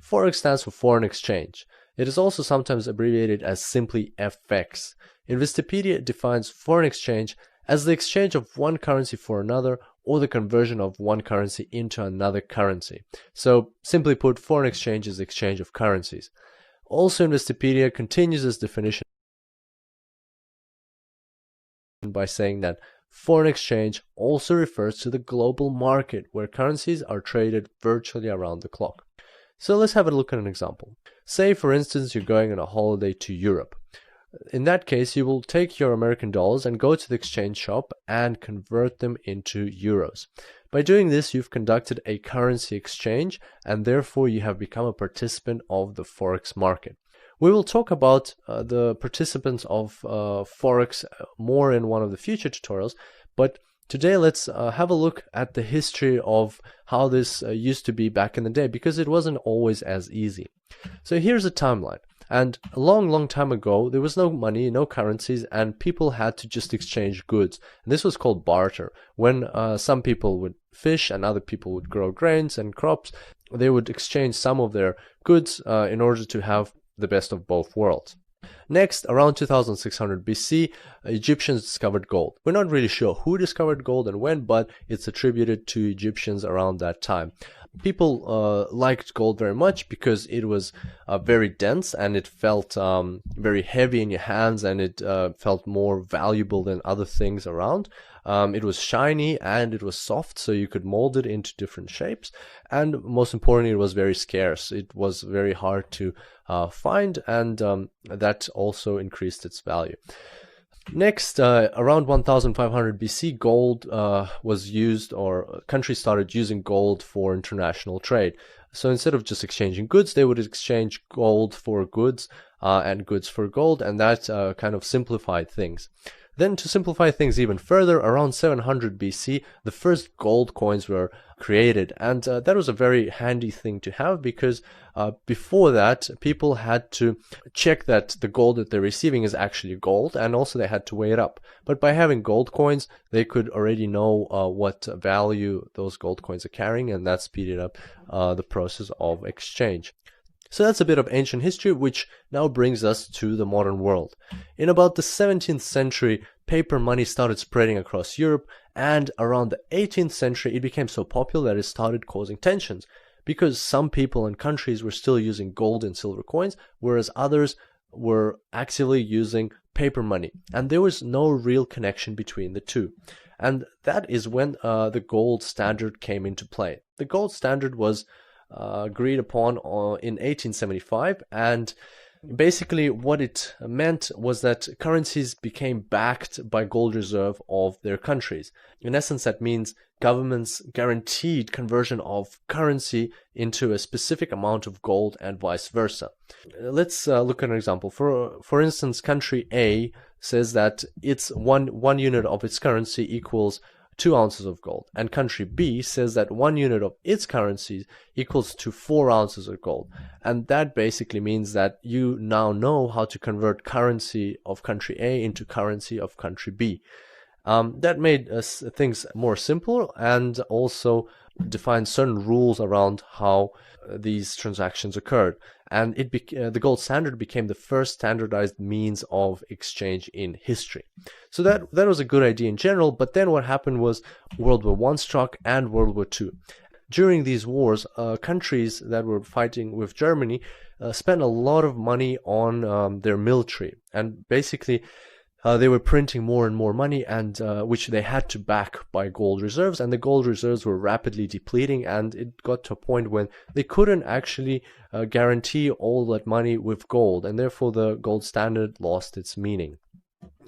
Forex stands for foreign exchange. It is also sometimes abbreviated as simply FX. Investopedia defines foreign exchange as the exchange of one currency for another or the conversion of one currency into another currency. So, simply put, foreign exchange is the exchange of currencies. Also, Investopedia continues this definition by saying that foreign exchange also refers to the global market where currencies are traded virtually around the clock. So let's have a look at an example. Say, for instance, you're going on a holiday to Europe. In that case, you will take your American dollars and go to the exchange shop and convert them into euros. By doing this, you've conducted a currency exchange and therefore you have become a participant of the Forex market. We will talk about the participants of Forex more in one of the future tutorials, but today let's have a look at the history of how this used to be back in the day, because it wasn't always as easy. So here's a timeline. And a long time ago, there was no money, no currencies, and people had to just exchange goods. And this was called barter. When some people would fish and other people would grow grains and crops, they would exchange some of their goods in order to have the best of both worlds. Next, around 2600 BC, Egyptians discovered gold. We're not really sure who discovered gold and when, but it's attributed to Egyptians around that time. People liked gold very much because it was very dense and it felt very heavy in your hands, and it felt more valuable than other things around. It was shiny and it was soft, so you could mold it into different shapes. And most importantly, it was very scarce. It was very hard to find, and that also increased its value. Next, around 1500 BC, gold was used, or countries started using gold for international trade. So instead of just exchanging goods, they would exchange gold for goods and goods for gold, and that kind of simplified things. Then, to simplify things even further, around 700 BC, the first gold coins were created, and that was a very handy thing to have, because before that, people had to check that the gold that they're receiving is actually gold, and also they had to weigh it up. But by having gold coins, they could already know what value those gold coins are carrying, and that speeded up the process of exchange. So that's a bit of ancient history, which now brings us to the modern world. In about the 17th century, paper money started spreading across Europe, and around the 18th century, it became so popular that it started causing tensions, because some people and countries were still using gold and silver coins, whereas others were actively using paper money, and there was no real connection between the two. And that is when the gold standard came into play. The gold standard was agreed upon in 1875, and basically what it meant was that currencies became backed by gold reserve of their countries. In essence, that means governments guaranteed conversion of currency into a specific amount of gold and vice versa. Let's look at an example. For instance, country A says that its one unit of its currency equals 2 ounces of gold, and country B says that 1 unit of its currency equals to 4 ounces of gold. And that basically means that you now know how to convert currency of country A into currency of country B. That made things more simple, and also defined certain rules around how these transactions occurred. And the gold standard became the first standardized means of exchange in history. So that was a good idea in general, but then what happened was World War I struck and World War II. During these wars, countries that were fighting with Germany spent a lot of money on their military, and basically they were printing more and more money, and which they had to back by gold reserves, and the gold reserves were rapidly depleting, and it got to a point when they couldn't actually guarantee all that money with gold, and therefore the gold standard lost its meaning.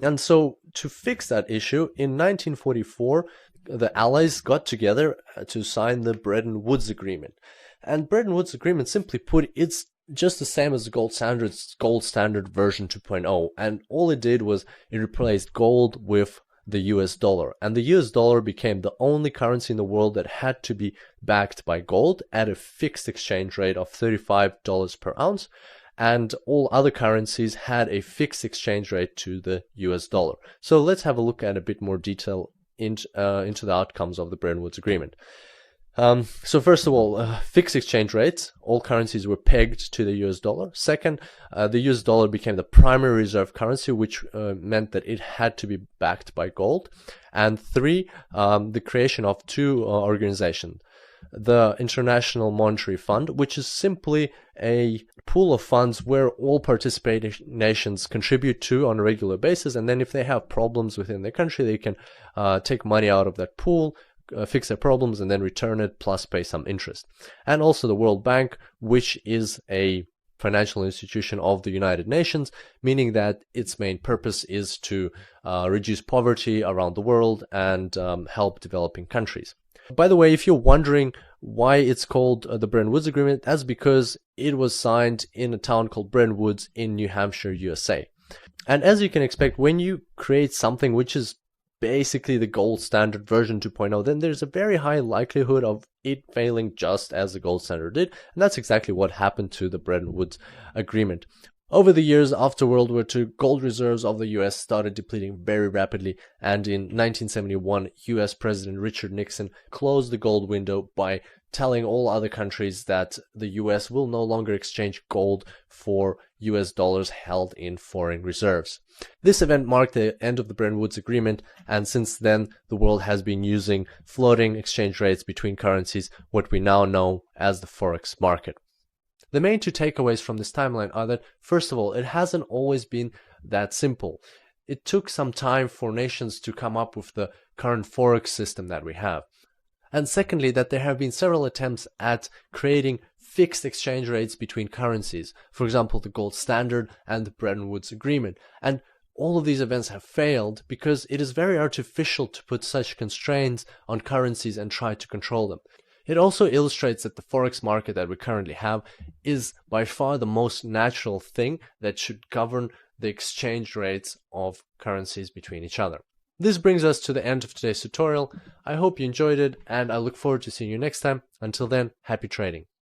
And so to fix that issue, in 1944, the Allies got together to sign the Bretton Woods Agreement. And Bretton Woods Agreement, simply put, it's just the same as the gold standard version 2.0, and all it did was it replaced gold with the US dollar, and the US dollar became the only currency in the world that had to be backed by gold at a fixed exchange rate of $35 per ounce, and all other currencies had a fixed exchange rate to the US dollar. So let's have a look at a bit more detail into the outcomes of the Bretton Woods Agreement. So first of all, fixed exchange rates. All currencies were pegged to the US dollar. Second, the US dollar became the primary reserve currency, which meant that it had to be backed by gold. And three, the creation of two organizations. The International Monetary Fund, which is simply a pool of funds where all participating nations contribute to on a regular basis, and then if they have problems within their country, they can take money out of that pool, fix their problems, and then return it plus pay some interest. And also the World Bank, which is a financial institution of the United Nations, meaning that its main purpose is to reduce poverty around the world and help developing countries. By the way, if you're wondering why it's called the Bretton Woods Agreement, that's because it was signed in a town called Bretton Woods in New Hampshire, USA. And as you can expect, when you create something which is basically the gold standard version 2.0, then there's a very high likelihood of it failing just as the gold standard did. And that's exactly what happened to the Bretton Woods Agreement. Over the years after World War II, gold reserves of the US started depleting very rapidly, and in 1971, US President Richard Nixon closed the gold window by telling all other countries that the US will no longer exchange gold for US dollars held in foreign reserves. This event marked the end of the Bretton Woods Agreement, and since then, the world has been using floating exchange rates between currencies, what we now know as the Forex market. The main two takeaways from this timeline are that, first of all, it hasn't always been that simple. It took some time for nations to come up with the current Forex system that we have. And secondly, that there have been several attempts at creating fixed exchange rates between currencies. For example, the gold standard and the Bretton Woods Agreement. And all of these events have failed because it is very artificial to put such constraints on currencies and try to control them. It also illustrates that the Forex market that we currently have is by far the most natural thing that should govern the exchange rates of currencies between each other. This brings us to the end of today's tutorial. I hope you enjoyed it, and I look forward to seeing you next time. Until then, happy trading.